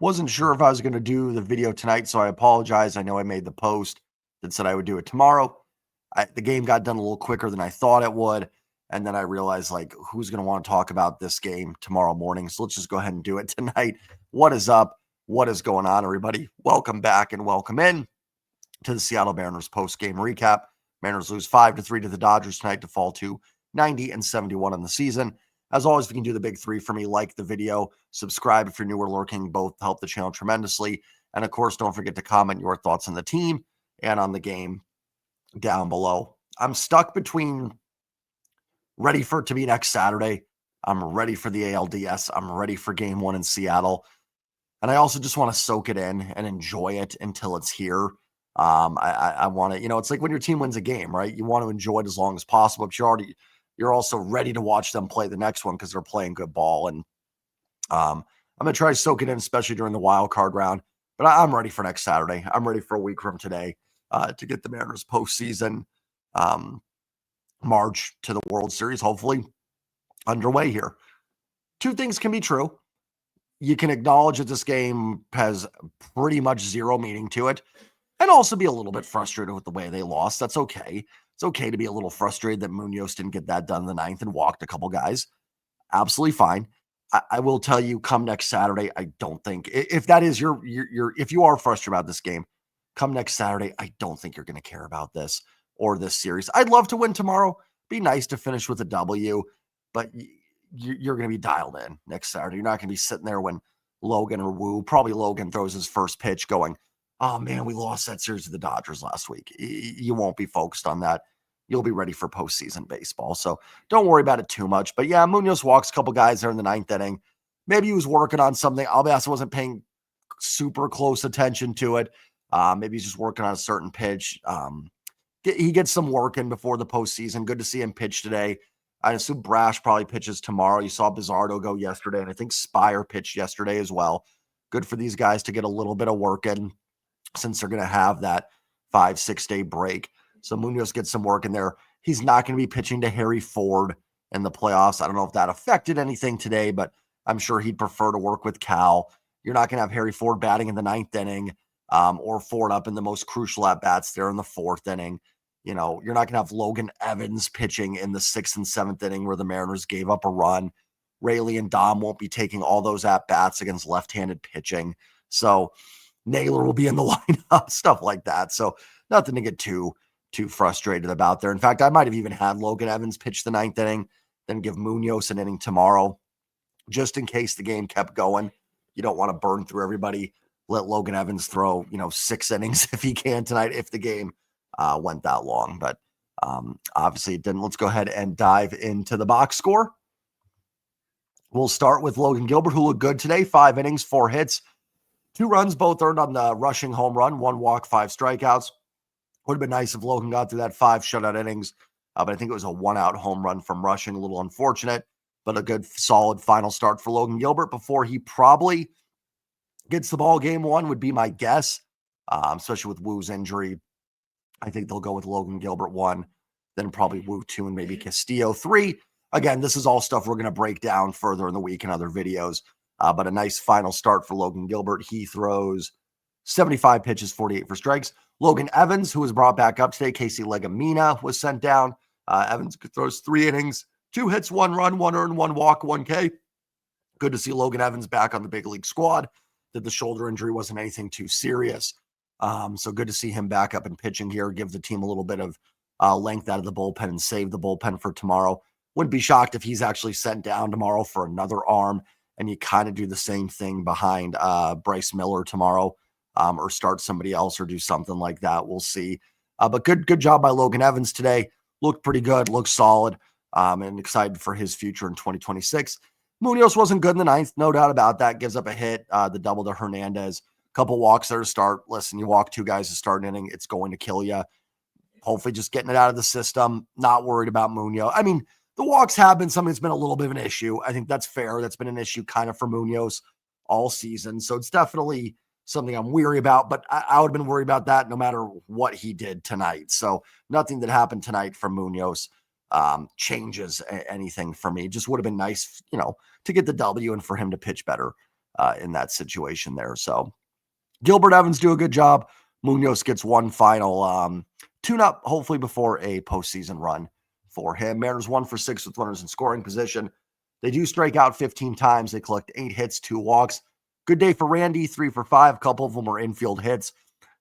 Wasn't sure if I was going to do the video tonight, so I apologize. I know I made the post that said I would do it tomorrow. The game got done a little quicker than I thought it would. And then I realized, like, who's going to want to talk about this game tomorrow morning? So let's just go ahead and do it tonight. What is up? What is going on, everybody? Welcome back and welcome in to the Seattle Mariners post-game recap. Mariners lose 5-3 to the Dodgers tonight to fall to 90-71 on the season. As always, if you can do the big three for me, like the video, subscribe if you're new or lurking, both help the channel tremendously. And of course, don't forget to comment your thoughts on the team and on the game down below. I'm stuck between ready for it to be next Saturday. I'm ready for the ALDS. I'm ready for game one in Seattle. And I also just want to soak it in and enjoy it until it's here. I want to, it's like when your team wins a game, right? You want to enjoy it as long as possible, but you're also ready to watch them play the next one because they're playing good ball. And I'm going to try to soak it in, especially during the wild card round. But I'm ready for next Saturday. I'm ready for a week from today to get the Mariners postseason march to the World Series, hopefully underway here. Two things can be true. You can acknowledge that this game has pretty much zero meaning to it and also be a little bit frustrated with the way they lost. That's okay. It's okay to be a little frustrated that Munoz didn't get that done in the ninth and walked a couple guys. Absolutely fine. I will tell you, come next Saturday, I don't think, if that is if you are frustrated about this game, come next Saturday, I don't think you're going to care about this or this series. I'd love to win tomorrow. Be nice to finish with a W, but you're going to be dialed in next Saturday. You're not going to be sitting there when Logan or Wu, probably Logan, throws his first pitch going, oh man, we lost that series to the Dodgers last week. You won't be focused on that. You'll be ready for postseason baseball. So don't worry about it too much. But yeah, Munoz walks a couple guys there in the ninth inning. Maybe he was working on something. I'll be honest, I wasn't paying super close attention to it. Maybe he's just working on a certain pitch. He gets some work in before the postseason. Good to see him pitch today. I assume Brash probably pitches tomorrow. You saw Bizardo go yesterday, and I think Spire pitched yesterday as well. Good for these guys to get a little bit of work in since they're going to have that 5-6 day break. So Munoz gets some work in there. He's not going to be pitching to Harry Ford in the playoffs. I don't know if that affected anything today, but I'm sure he'd prefer to work with Cal. You're not going to have Harry Ford batting in the ninth inning or Ford up in the most crucial at-bats there in the fourth inning. You're not going to have Logan Evans pitching in the sixth and seventh inning where the Mariners gave up a run. Rayleigh and Dom won't be taking all those at-bats against left-handed pitching. So Naylor will be in the lineup, stuff like that. So nothing to get too frustrated about there. In fact, I might have even had Logan Evans pitch the ninth inning, then give Munoz an inning tomorrow, just in case the game kept going. You don't want to burn through everybody. Let Logan Evans throw, 6 innings if he can tonight, if the game went that long. But obviously it didn't. Let's go ahead and dive into the box score. We'll start with Logan Gilbert, who looked good today. 5 innings, 4 hits, 2 runs, both earned on the rushing home run, 1 walk, 5 strikeouts. Would have been nice if Logan got through that 5 shutout innings, but I think it was a 1-out home run from rushing. A little unfortunate, but a good, solid final start for Logan Gilbert before he probably gets the ball game 1 would be my guess, especially with Wu's injury. I think they'll go with Logan Gilbert 1, then probably Wu 2, and maybe Castillo 3. Again, this is all stuff we're going to break down further in the week in other videos, but a nice final start for Logan Gilbert. He throws 75 pitches, 48 for strikes. Logan Evans, who was brought back up today, Casey Legumina was sent down. Evans throws 3 innings, 2 hits, 1 run, 1 earned, 1 walk, 1 K. Good to see Logan Evans back on the big league squad, that the shoulder injury wasn't anything too serious. So good to see him back up and pitching here, give the team a little bit of length out of the bullpen and save the bullpen for tomorrow. Wouldn't be shocked if he's actually sent down tomorrow for another arm, and you kind of do the same thing behind Bryce Miller tomorrow, or start somebody else or do something like that. We'll see. But good job by Logan Evans today. Looked pretty good, looked solid, and excited for his future in 2026. Munoz wasn't good in the ninth, no doubt about that. Gives up a hit, the double to Hernandez. Couple walks there to start. Listen, you walk 2 guys to start an inning, it's going to kill you. Hopefully just getting it out of the system, not worried about Munoz. I mean, the walks have been something that's been a little bit of an issue. I think that's fair. That's been an issue kind of for Munoz all season. So it's definitely something I'm weary about, but I would have been worried about that no matter what he did tonight. So nothing that happened tonight from Munoz changes anything for me. Just would have been nice, to get the W and for him to pitch better in that situation there. So Gilbert Evans do a good job. Munoz gets one final tune-up, hopefully before a postseason run for him. Mariners 1 for 6 with runners in scoring position. They do strike out 15 times. They collect 8 hits, 2 walks. Good day for Randy, 3 for 5. A couple of them were infield hits,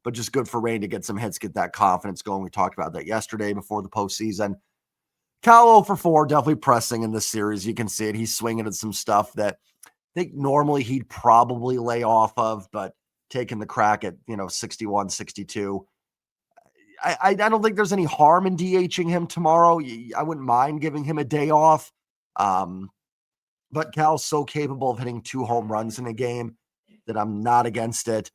but just good for Randy to get some hits, get that confidence going. We talked about that yesterday before the postseason. Cal 0 for 4, definitely pressing in this series. You can see it. He's swinging at some stuff that I think normally he'd probably lay off of, but taking the crack at, 61, 62. I don't think there's any harm in DHing him tomorrow. I wouldn't mind giving him a day off. But Cal's so capable of hitting 2 home runs in a game that I'm not against it.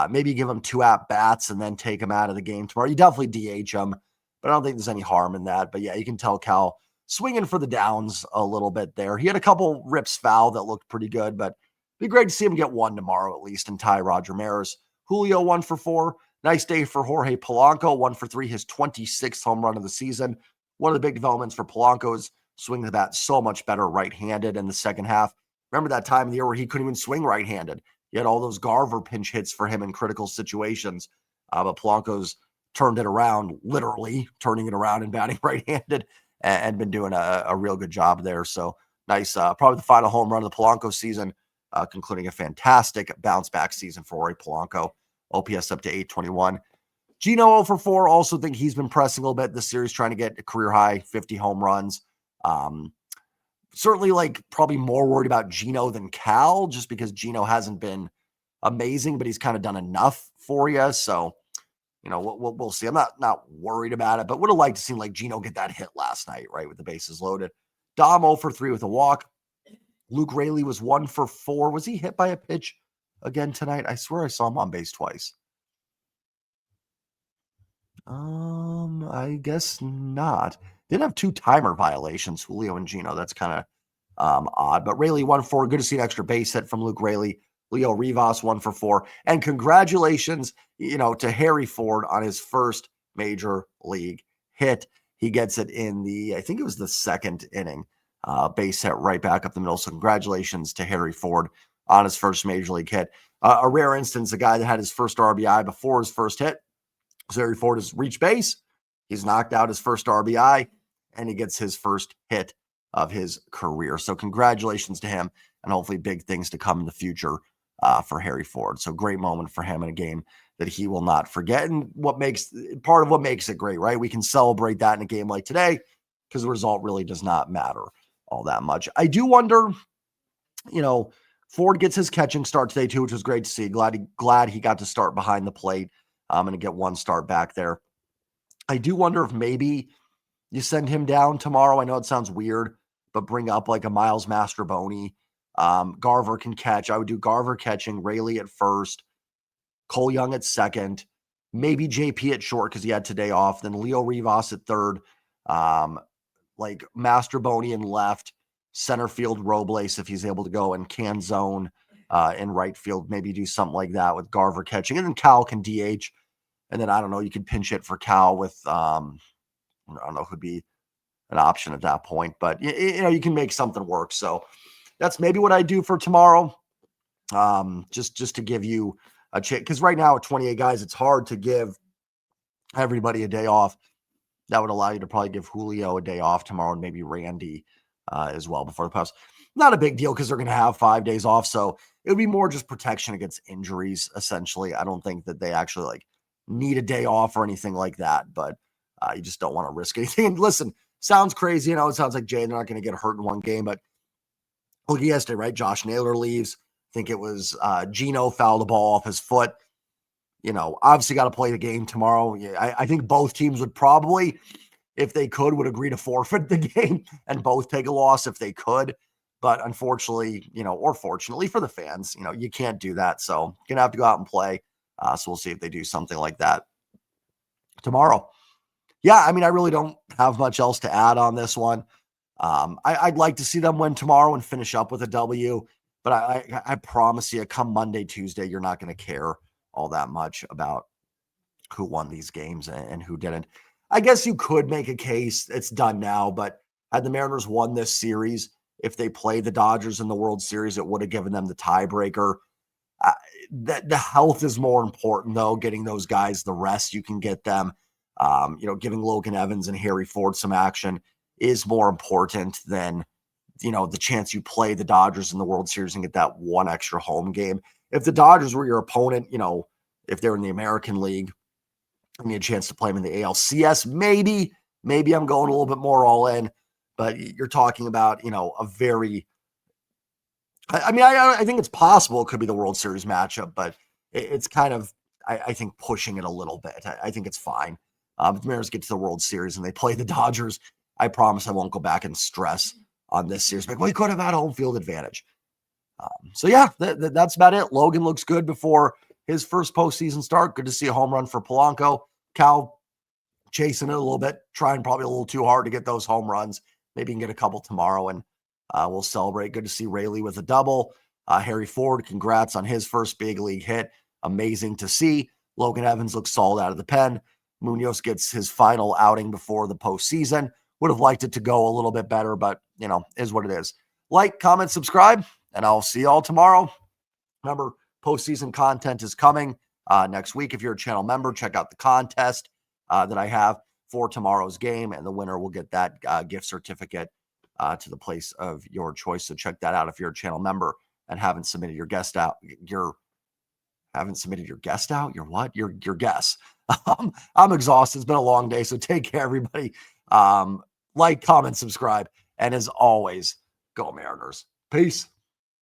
Maybe give him 2 at-bats and then take him out of the game tomorrow. You definitely DH him, but I don't think there's any harm in that. But yeah, you can tell Cal swinging for the downs a little bit there. He had a couple rips foul that looked pretty good, but it'd be great to see him get 1 tomorrow at least and tie Roger Maris. Julio 1 for 4. Nice day for Jorge Polanco, 1 for 3, his 26th home run of the season. One of the big developments for Polanco is swinging the bat so much better right-handed in the second half. Remember that time of the year where he couldn't even swing right-handed? He had all those Garver pinch hits for him in critical situations. But Polanco's turned it around, literally turning it around and batting right-handed, and been doing a real good job there. So nice. Probably the final home run of the Polanco season, concluding a fantastic bounce-back season for Rory Polanco. OPS up to 821. Gino 0 for 4. Also think he's been pressing a little bit this series, trying to get a career high 50 home runs. Certainly probably more worried about Gino than Cal, just because Gino hasn't been amazing, but he's kind of done enough for you. So, we'll see. I'm not worried about it, but would have liked to see Gino get that hit last night, right, with the bases loaded. Dom 0 for 3 with a walk. Luke Raley was 1 for 4. Was he hit by a pitch again tonight? I swear I saw him on base twice. I guess not. Did have 2 timer violations, Julio and Gino. That's kind of odd. But Raley 1 for 4. Good to see an extra base hit from Luke Raley. Leo Rivas 1 for 4. And congratulations, to Harry Ford on his first major league hit. He gets it in I think it was the second inning. Base hit right back up the middle. So congratulations to Harry Ford on his first major league hit. A rare instance, a guy that had his first RBI before his first hit. So Harry Ford has reached base. He's knocked out his first RBI, and he gets his first hit of his career. So congratulations to him, and hopefully big things to come in the future for Harry Ford. So great moment for him in a game that he will not forget. And part of what makes it great, right? We can celebrate that in a game like today because the result really does not matter all that much. I do wonder, Ford gets his catching start today too, which was great to see. Glad he got to start behind the plate. I'm going to get 1 start back there. I do wonder if maybe you send him down tomorrow. I know it sounds weird, but bring up a Miles Mastroboni. Garver can catch. I would do Garver catching, Raley at first, Cole Young at second, maybe JP at short because he had today off, then Leo Rivas at third, Mastroboni in left, center field Robles if he's able to go, and Canzone in right field. Maybe do something like that with Garver catching, and then Cal can DH. And then I don't know, you could pinch hit for Cal with I don't know who'd be an option at that point, but you can make something work. So that's maybe what I do for tomorrow. Just to give you a chance, because right now at 28 guys, it's hard to give everybody a day off. That would allow you to probably give Julio a day off tomorrow and maybe Randy as well before the playoffs. Not a big deal because they're going to have 5 days off. So it would be more just protection against injuries, essentially. I don't think that they actually need a day off or anything like that, but you just don't want to risk anything. And listen, sounds crazy. It sounds like Jay, they're not going to get hurt in one game, but look, yesterday, right? Josh Naylor leaves. I think it was Gino fouled the ball off his foot. Obviously got to play the game tomorrow. I think both teams would probably, if they could, would agree to forfeit the game and both take a loss if they could. But unfortunately, or fortunately for the fans, you can't do that. So you're going to have to go out and play. So we'll see if they do something like that tomorrow. Yeah, I really don't have much else to add on this one. I'd like to see them win tomorrow and finish up with a W. But I promise you, come Monday, Tuesday, you're not going to care all that much about who won these games and who didn't. I guess you could make a case. It's done now, but had the Mariners won this series, if they play the Dodgers in the World Series, it would have given them the tiebreaker. Uh, the health is more important, though. Getting those guys the rest you can get them. Giving Logan Evans and Harry Ford some action is more important than, the chance you play the Dodgers in the World Series and get that one extra home game. If the Dodgers were your opponent, if they're in the American League, give me a chance to play them in the ALCS. Maybe I'm going a little bit more all in, but you're talking about, a very, I think it's possible it could be the World Series matchup, but it's kind of, I think, pushing it a little bit. I think it's fine. If the Mariners get to the World Series and they play the Dodgers, I promise I won't go back and stress on this series. Like, we could have had home field advantage. So yeah, that's about it. Logan looks good before his first postseason start. Good to see a home run for Polanco. Cal chasing it a little bit, trying probably a little too hard to get those home runs. Maybe you can get a couple tomorrow and we'll celebrate. Good to see Rayleigh with a double. Harry Ford, congrats on his first big league hit. Amazing to see. Logan Evans looks solid out of the pen. Munoz gets his final outing before the postseason. Would have liked it to go a little bit better, but, is what it is. Like, comment, subscribe, and I'll see y'all tomorrow. Remember, postseason content is coming next week. If you're a channel member, check out the contest that I have for tomorrow's game, and the winner will get that gift certificate to the place of your choice. So check that out if you're a channel member and haven't submitted your guest out. Your guess. I'm exhausted. It's been a long day, so take care, everybody. Like, comment, subscribe, and as always, go Mariners. Peace.